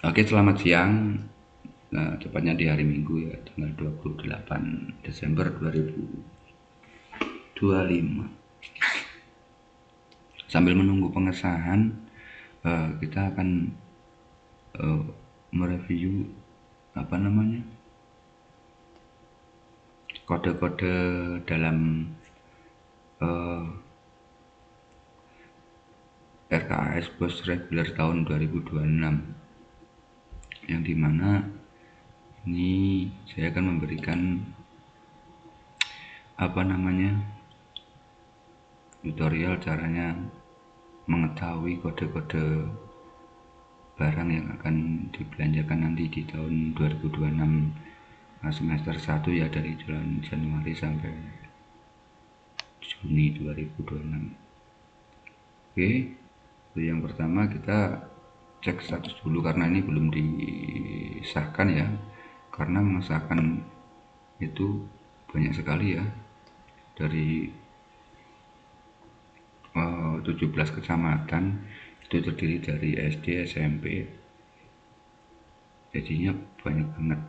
Oke, selamat siang. Nah, tepatnya di hari Minggu ya, tanggal 28 Desember 2025. Sambil menunggu pengesahan, kita akan mereview kode-kode dalam RKAS Bos Reguler tahun 2026, yang dimana ini saya akan memberikan tutorial caranya mengetahui kode-kode barang yang akan dibelanjakan nanti di tahun 2026 semester 1 ya, dari bulan Januari sampai Juni 2026. Oke, yang pertama kita cek status dulu karena ini belum disahkan ya, karena mengesahkan itu banyak sekali ya, dari 17 kecamatan itu terdiri dari SD, SMP, jadinya banyak banget,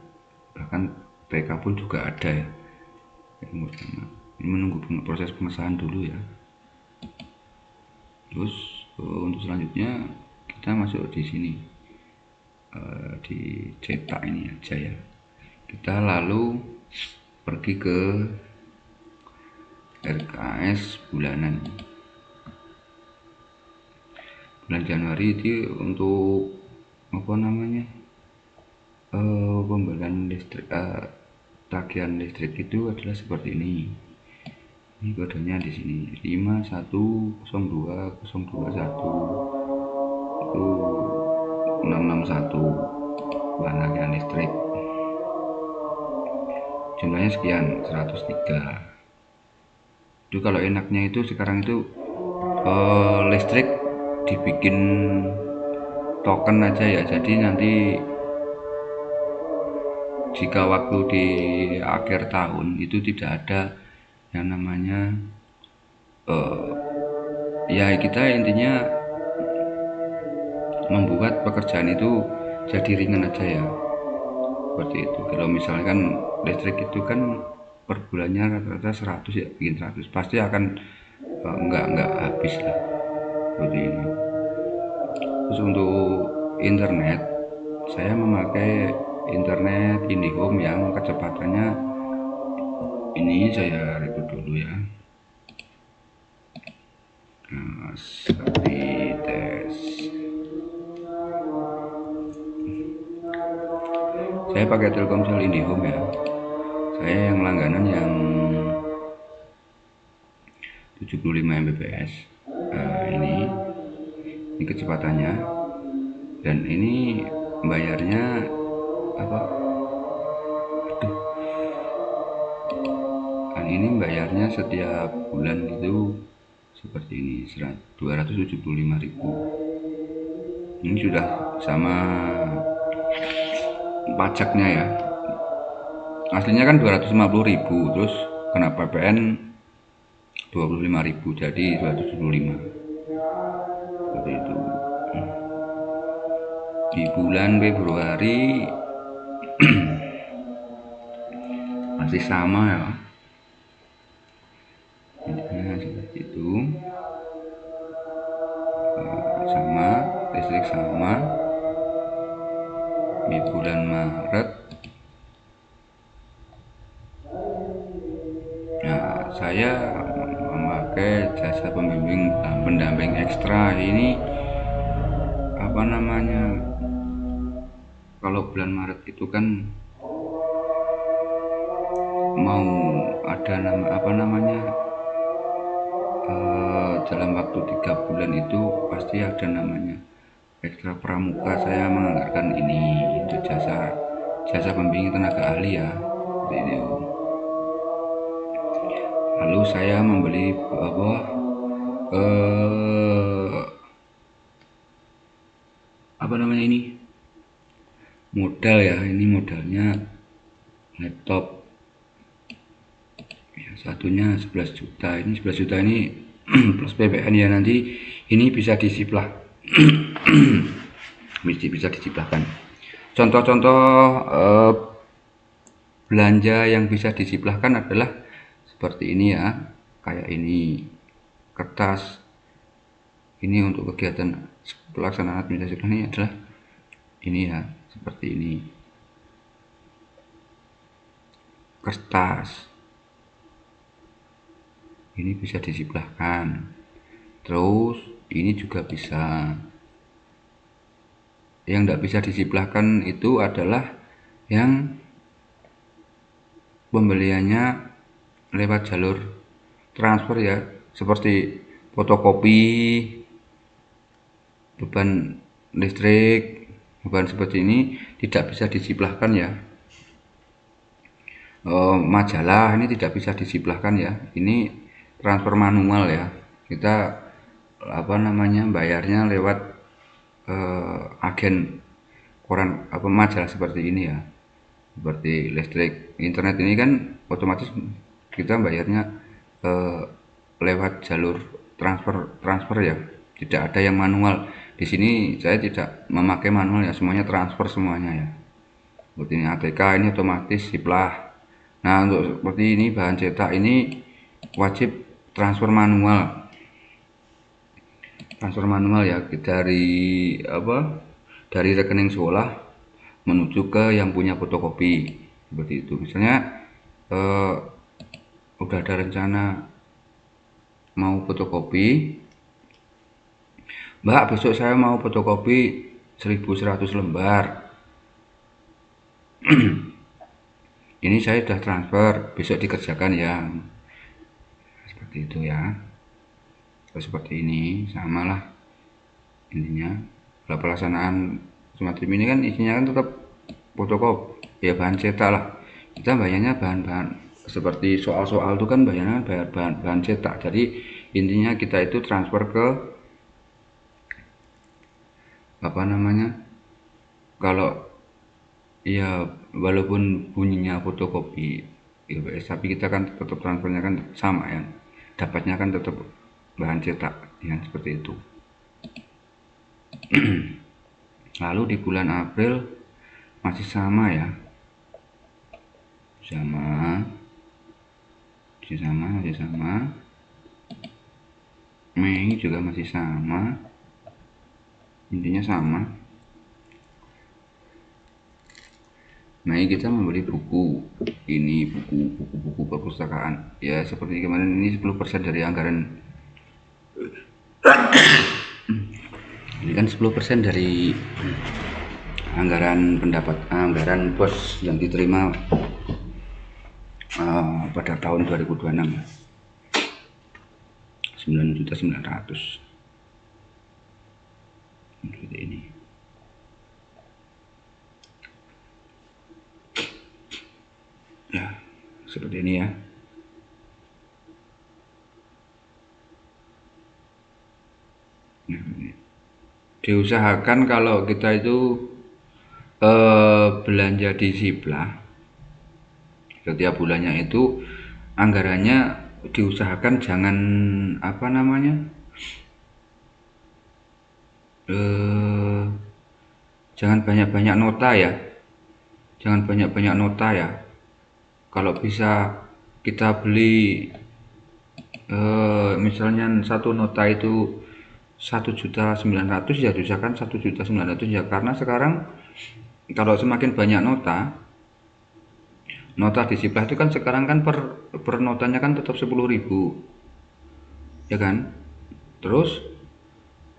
bahkan TK pun juga ada ya. Yang pertama ini menunggu proses pengesahan dulu ya. Terus untuk selanjutnya kita masuk di sini, di cetak ini aja ya. Kita lalu pergi ke RKAS bulanan. Bulan Januari itu untuk pembelian listrik, tagihan listrik itu adalah seperti ini. Ini kodenya di sini 5102021661 bahan tagihan listrik. Jumlahnya sekian 103. Itu kalau enaknya itu sekarang itu listrik dibikin token aja ya, jadi nanti jika waktu di akhir tahun itu tidak ada yang namanya ya, kita intinya membuat pekerjaan itu jadi ringan aja ya, seperti itu. Kalau misalkan listrik itu kan per bulannya rata-rata 100 ya, bikin 100 pasti akan enggak habis lah, seperti ini. Terus untuk internet, saya memakai internet IndiHome yang kecepatannya ini, saya record dulu ya. Nah, seperti tes. Saya pakai Telkomsel IndiHome ya. Saya yang langganan yang 75 Mbps. Ini kecepatannya, dan ini bayarnya ini bayarnya setiap bulan itu seperti ini, 275.000. Ini sudah sama pajaknya ya. Aslinya kan 250.000, terus kena PPN 25.000, jadi 275. Seperti itu. Di bulan Februari masih sama ya, seperti itu. Sama, listrik sama. Di bulan Maret, nah, saya memakai jasa pembimbing pendamping ekstra. Ini kalau bulan Maret itu kan mau ada dalam waktu 3 bulan itu pasti ada namanya ekstra pramuka. Saya menganggarkan ini untuk jasa pembimbing tenaga ahli ya, seperti itu. Lalu saya membeli ini modal ya. Ini modalnya laptop ya, satunya 11 juta. Ini 11 juta ini plus PPN ya, nanti ini bisa disiplah bisa diciplahkan. Contoh-contoh belanja yang bisa disiplahkan adalah seperti ini ya, kayak ini kertas. Ini untuk kegiatan pelaksanaan administrasi ini adalah ini ya, seperti ini kertas. Ini bisa disiplahkan. Terus ini juga bisa. Yang tidak bisa disiplahkan itu adalah yang pembeliannya lewat jalur transfer ya, seperti fotokopi, beban listrik, beban seperti ini tidak bisa disiplahkan ya. Majalah ini tidak bisa disiplahkan ya, ini transfer manual ya, kita apa namanya bayarnya lewat agen koran apa majalah seperti ini ya, seperti listrik, internet ini kan otomatis kita bayarnya lewat jalur transfer ya, tidak ada yang manual. Di sini saya tidak memakai manual ya, semuanya transfer semuanya ya. Seperti ini ATK ini otomatis siplah. Nah untuk seperti ini bahan cetak ini wajib transfer manual ya dari rekening sekolah menuju ke yang punya fotokopi seperti itu. Misalnya udah ada rencana mau fotokopi, Mbak besok saya mau fotokopi 1100 lembar. Ini saya sudah transfer, besok dikerjakan ya, seperti itu ya. Seperti ini samalah intinya. Kalau pelaksanaan semacam ini kan isinya kan tetap fotokopi ya, bahan cetak lah, kita bayarnya bahan-bahan seperti soal-soal itu kan bayarnya bayar bahan cetak. Jadi intinya kita itu transfer ke apa namanya, kalau ya walaupun bunyinya fotokopi ya, tapi kita kan tetap transfernya kan sama ya, dapatnya kan tetap bahan cetak ya, seperti itu. Lalu di bulan April masih sama ya, masih sama. Mei juga masih sama, intinya sama. Mei kita membeli buku, ini buku perpustakaan ya, seperti kemarin ini 10% dari anggaran. Ini kan 10% dari anggaran pos yang diterima pada tahun 2026 ya. 9.900.000 seperti ini ya, seperti ini ya. Nah, diusahakan kalau kita itu belanja di Siplah setiap bulannya itu anggarannya diusahakan jangan apa namanya jangan banyak-banyak nota ya, kalau bisa kita beli misalnya satu nota itu 1.900.000 ya, diusahakan 1.900.000 ya, karena sekarang kalau semakin banyak nota di Siplah itu kan sekarang kan per notanya kan tetap 10.000 ya kan, terus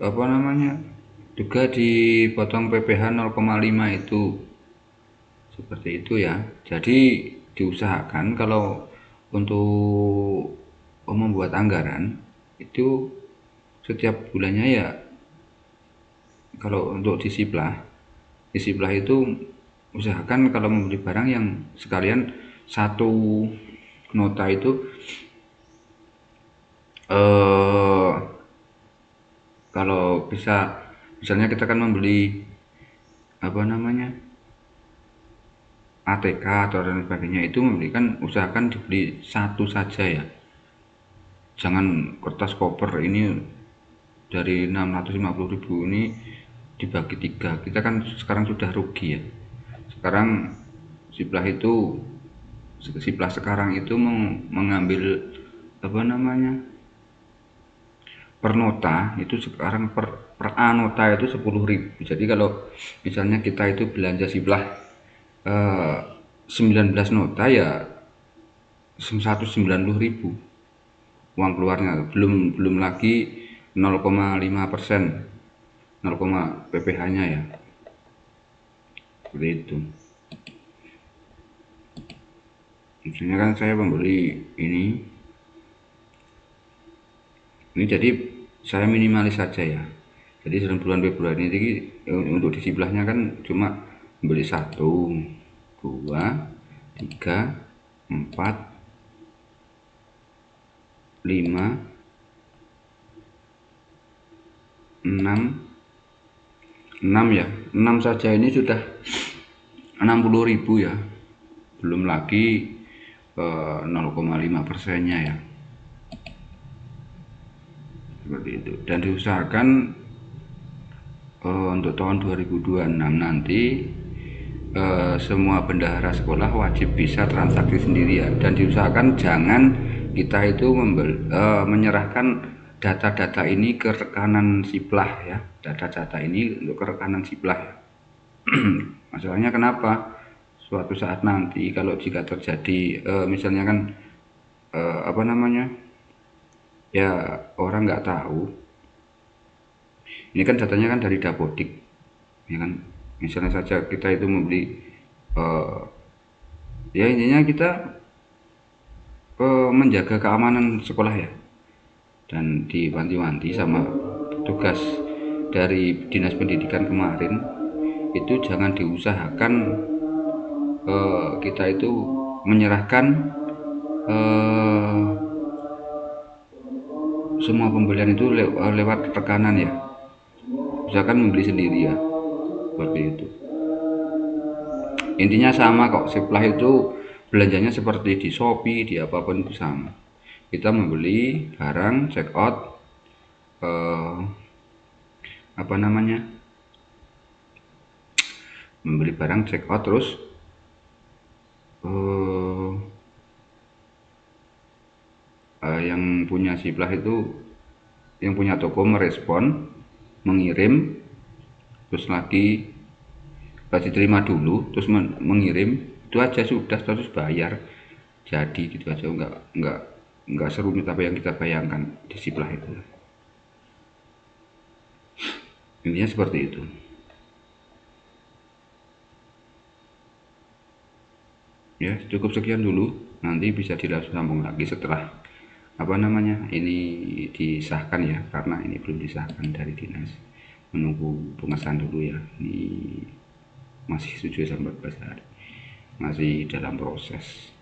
apa namanya juga dipotong PPh 0,5 itu, seperti itu ya. Jadi diusahakan kalau untuk membuat anggaran itu setiap bulannya ya, kalau untuk di Siplah itu usahakan kalau membeli barang yang sekalian satu nota itu kalau bisa, misalnya kita kan membeli apa namanya ATK atau dan sebagainya, itu membelikan usahakan dibeli satu saja ya, jangan kertas koper ini dari 650.000 ini dibagi 3, kita kan sekarang sudah rugi ya. Sekarang Siplah sekarang itu mengambil apa namanya, per nota itu sekarang per anota itu 10.000. Jadi kalau misalnya kita itu belanja Siplah 19 nota ya 190.000 uang keluarnya, belum belum lagi 0,5%, 0, PPh-nya ya, seperti itu. Misalnya kan saya membeli ini jadi saya minimalis saja ya. Jadi dalam bulan Februari ini untuk di sebelahnya kan cuma beli 1, 2, 3, 4, 5, 6, 6 ya. 6 saja ini sudah 60.000 ya. Belum lagi 0,5%-nya ya. Seperti itu. Dan diusahakan untuk tahun 2026 nanti semua bendahara sekolah wajib bisa transaksi sendiri ya, dan diusahakan jangan kita itu menyerahkan data-data ini ke rekanan Siplah ya, data-data ini untuk ke rekanan Siplah. Masalahnya kenapa? Suatu saat nanti kalau jika terjadi misalnya kan apa namanya ya, orang nggak tahu, ini kan datanya kan dari Dapodik ya kan. Misalnya saja kita itu membeli ya intinya kita menjaga keamanan sekolah ya, dan diwanti-wanti sama petugas dari dinas pendidikan kemarin itu jangan diusahakan kita itu menyerahkan semua pembelian itu lewat rekanan ya, usahakan membeli sendiri ya, seperti itu. Intinya sama kok, Siplah itu belanjanya seperti di Shopee, di apapun itu sama. Kita membeli barang, check out apa namanya, membeli barang check out, terus yang punya Siplah itu, yang punya toko merespon, mengirim, terus lagi diterima dulu, terus mengirim, itu aja sudah, terus bayar, jadi gitu aja. Nggak serumit apa yang kita bayangkan di Siplah itu. Intinya seperti itu. Ya, cukup sekian dulu. Nanti bisa disambung lagi setelah apa namanya ini disahkan ya, karena ini belum disahkan dari dinas. Menunggu pengesahan dulu ya. Ini masih 7-14 hari. Masih dalam proses.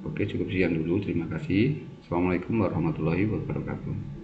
Oke, cukup sekian dulu. Terima kasih. Assalamualaikum warahmatullahi wabarakatuh.